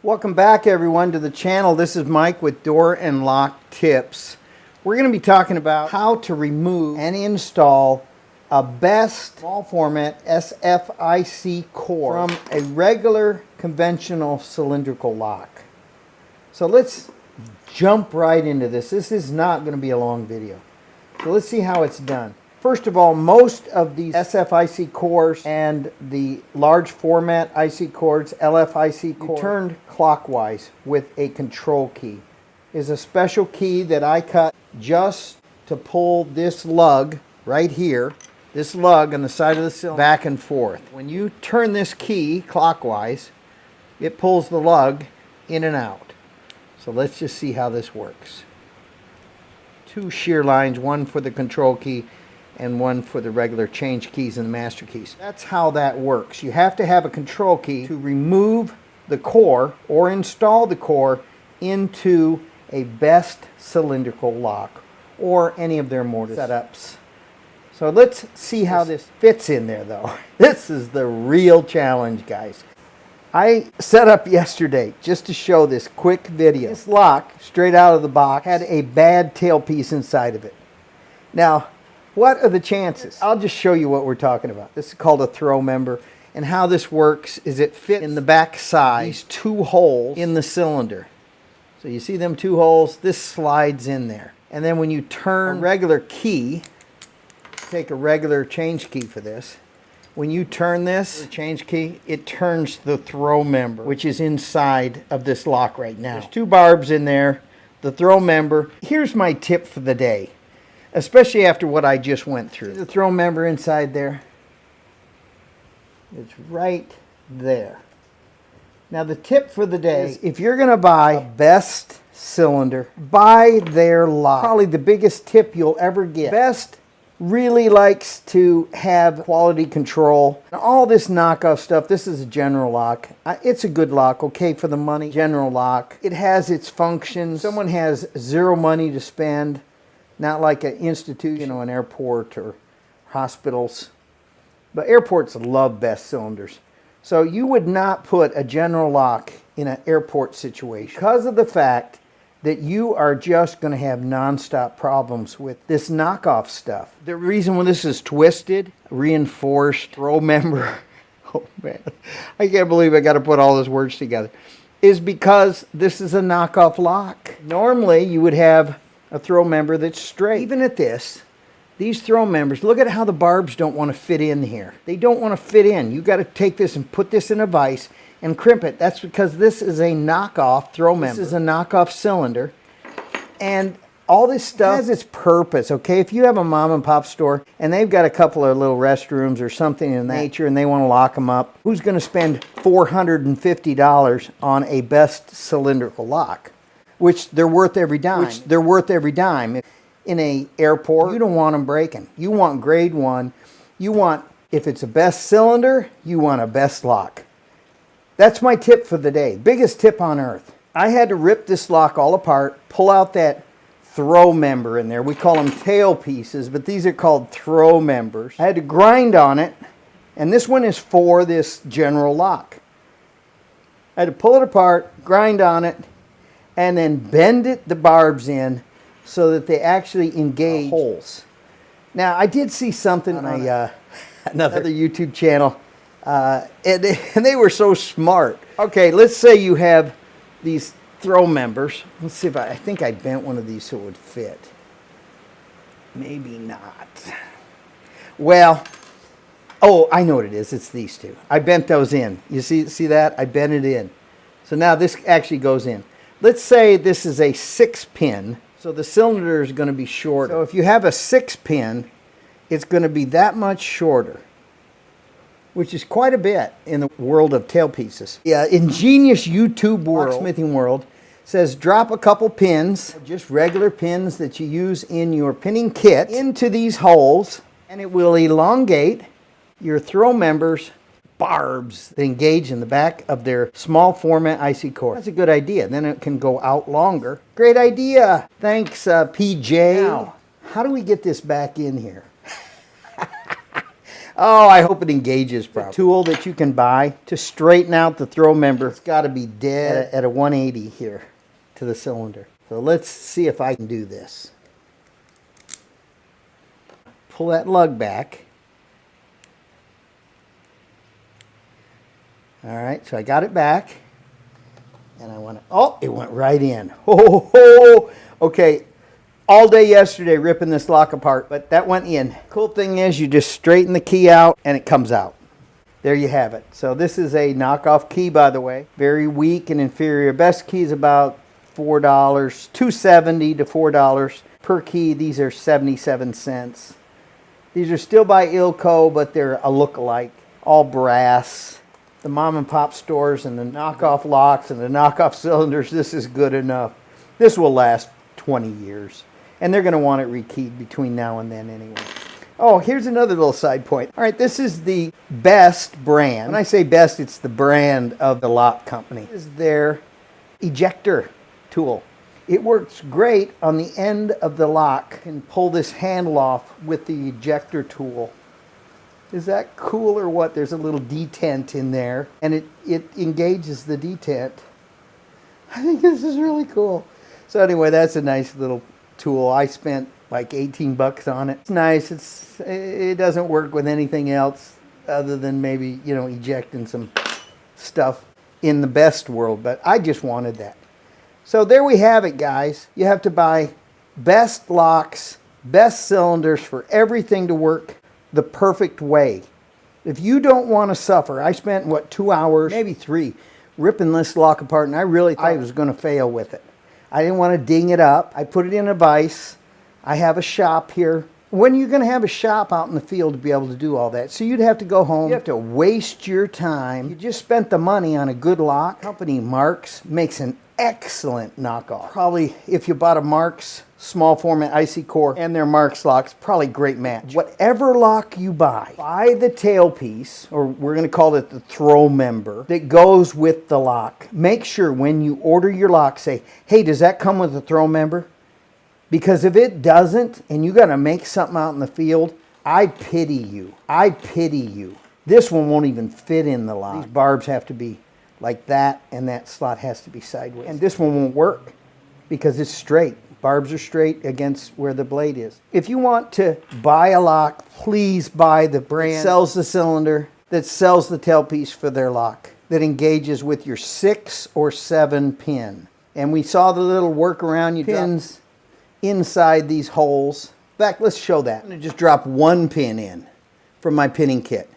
Welcome back everyone to the channel. This is Mike with Door and Lock Tips. We're going to be talking about how to remove and install a best small format SFIC core from a regular conventional cylindrical lock. So let's jump right into this. This is not going to be a long video. So let's see how it's done. First of all, most of these SFIC cores and the large format IC cores, LFIC cores, turned clockwise with a control key. Is a special key that I cut just to pull this lug right here, this lug on the side of the cylinder, back and forth. When you turn this key clockwise, it pulls the lug in and out. So let's just see how this works. Two shear lines, one for the control key and one for the regular change keys and the master keys. That's how that works. You have to have a control key to remove the core or install the core into a best cylindrical lock or any of their mortar setups. So let's see how this fits in there though. This is the real challenge, guys. I set up yesterday just to show this quick video. This lock, straight out of the box, had a bad tailpiece inside of it. Now, what are the chances? I'll just show you what we're talking about. This is called a throw member. And how this works is it fits in the back side, these two holes in the cylinder. So you see them two holes? This slides in there. And then when you turn a regular key, take a regular change key for this. When you turn this change key, it turns the throw member, which is inside of this lock right now. There's two barbs in there, the throw member. Here's my tip for the day, especially after what I just went through. The throw member inside there, it's right there. Now the tip for the day is if you're going to buy a best cylinder, buy their lock. Probably the biggest tip you'll ever get. Best really likes to have quality control. Now, all this knockoff stuff, this is a general lock. It's a good lock, okay, for the money. General lock. It has its functions. Someone has zero money to spend, not like an institution, you know, an airport or hospitals. But airports love best cylinders. So you would not put a general lock in an airport situation because of the fact that you are just going to have nonstop problems with this knockoff stuff. The reason when this is twisted, reinforced, throw member, oh man, I can't believe I got to put all those words together, is because this is a knockoff lock. Normally you would have a throw member that's straight. Even at this, these throw members, look at how the barbs don't want to fit in here. They don't want to fit in. You got to take this and put this in a vise and crimp it. That's because this is a knockoff throw member. This is a knockoff cylinder. And all this stuff has its purpose, okay? If you have a mom and pop store and they've got a couple of little restrooms or something in that nature and they want to lock them up, who's going to spend $450 on a best cylindrical lock? Which they're worth every dime. In a airport, you don't want them breaking. You want grade one. You want, if it's a best cylinder, you want a best lock. That's my tip for the day. Biggest tip on earth. I had to rip this lock all apart, pull out that throw member in there. We call them tail pieces, but these are called throw members. I had to grind on it, and this one is for this general lock. I had to pull it apart, grind on it, and then bend the barbs in so that they actually engage holes. Now, I did see something on another YouTube channel, and they were so smart. Okay, let's say you have these throw members. Let's see if I think I bent one of these so it would fit. Maybe not. Well, oh, I know what it is. It's these two. I bent those in. You see that? I bent it in. So now this actually goes in. Let's say this is a 6-pin. So the cylinder is going to be shorter. So if you have a 6-pin, it's going to be that much shorter, which is quite a bit in the world of tailpieces. Yeah, ingenious YouTube world, locksmithing world, says drop a couple pins, just regular pins that you use in your pinning kit, into these holes, and it will elongate your throw members barbs that engage in the back of their small format IC core. That's a good idea. Then it can go out longer. Great idea. Thanks, PJ. Now, how do we get this back in here? Oh, I hope it engages properly. A tool that you can buy to straighten out the throw member. It's got to be dead at a 180 here to the cylinder. So let's see if I can do this. Pull that lug back. All right, so I got it back. And I want to, oh, it went right in. Oh, okay. All day yesterday ripping this lock apart, but that went in. Cool thing is you just straighten the key out and it comes out. There you have it. So this is a knockoff key, by the way. Very weak and inferior. Best key is about $4, $2.70 to $4 per key. These are 77 cents. These are still by Ilco, but they're a look-alike. All brass. The mom and pop stores and the knockoff locks and the knockoff cylinders, this is good enough. This will last 20 years. And they're going to want it rekeyed between now and then anyway. Oh, here's another little side point. All right, this is the Best brand. When I say Best, it's the brand of the lock company. This is their ejector tool. It works great on the end of the lock. You can pull this handle off with the ejector tool. Is that cool or what? There's a little detent in there, and it engages the detent. I think this is really cool. So anyway, that's a nice little tool. I spent like 18 bucks on it. It's nice. It doesn't work with anything else other than maybe, you know, ejecting some stuff in the Best world, but I just wanted that. So there we have it, guys. You have to buy Best locks, Best cylinders for everything to work the perfect way. If you don't want to suffer, I spent, what, 2 hours, maybe 3, ripping this lock apart, and I really thought I was going to fail with it. I didn't want to ding it up. I put it in a vise. I have a shop here. When are you going to have a shop out in the field to be able to do all that? So you'd have to go home. You have to waste your time. You just spent the money on a good lock. Company Marks makes an excellent knockoff. Probably, if you bought a Marks small format IC core and their Marks locks, probably great match. Whatever lock you buy the tailpiece, or we're going to call it the throw member, that goes with the lock. Make sure when you order your lock, say, hey, does that come with a throw member? Because if it doesn't, and you got to make something out in the field, I pity you. I pity you. This one won't even fit in the lock. These barbs have to be like that, and that slot has to be sideways. And this one won't work because it's straight. Barbs are straight against where the blade is. If you want to buy a lock, please buy the brand that sells the cylinder, that sells the tailpiece for their lock, that engages with your 6 or 7 pin. And we saw the little workaround. You pins inside these holes. In fact, let's show that. I'm going to just drop 1 pin in from my pinning kit.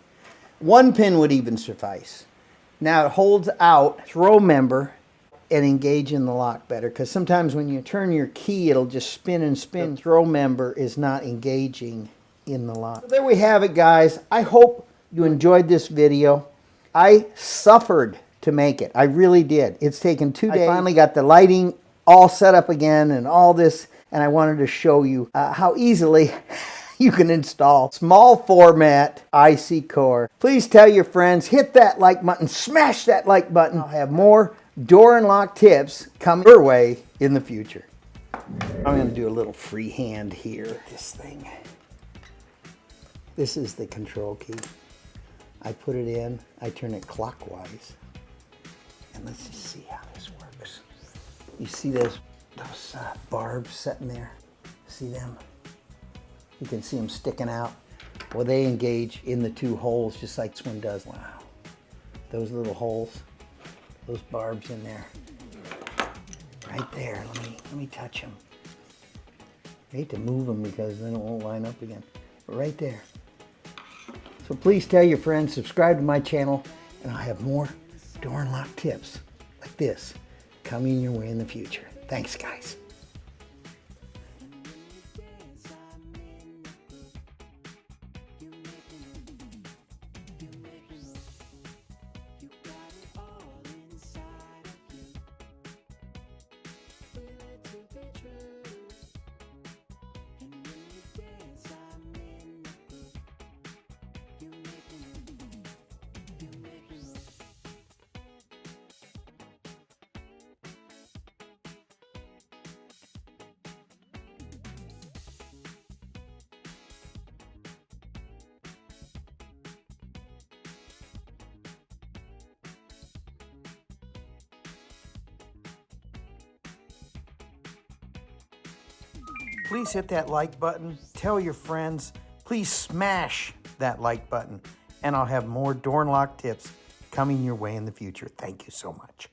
1 pin would even suffice. Now it holds out throw member and engage in the lock better, because sometimes when you turn your key, it'll just spin and spin. The throw member is not engaging in the lock. So there we have it, guys. I hope you enjoyed this video. I suffered to make it. I really did. It's taken 2 days. I finally got the lighting all set up again and all this, and I wanted to show you how easily you can install small format IC core. Please tell your friends, hit that like button, smash that like button. I'll have more door and lock tips coming your way in the future. I'm going to do a little freehand here. This thing. This is the control key. I put it in, I turn it clockwise, and let's just see how this works. You see those barbs sitting there? See them? You can see them sticking out. Well, they engage in the 2 holes just like this one does. Wow. Those little holes, those barbs in there. Right there. Let me touch them. I hate to move them because then it won't line up again. But right there. So please tell your friends, subscribe to my channel, and I'll have more door and lock tips like this coming your way in the future. Thanks, guys. Please hit that like button. Tell your friends. Please smash that like button. And I'll have more door and lock tips coming your way in the future. Thank you so much.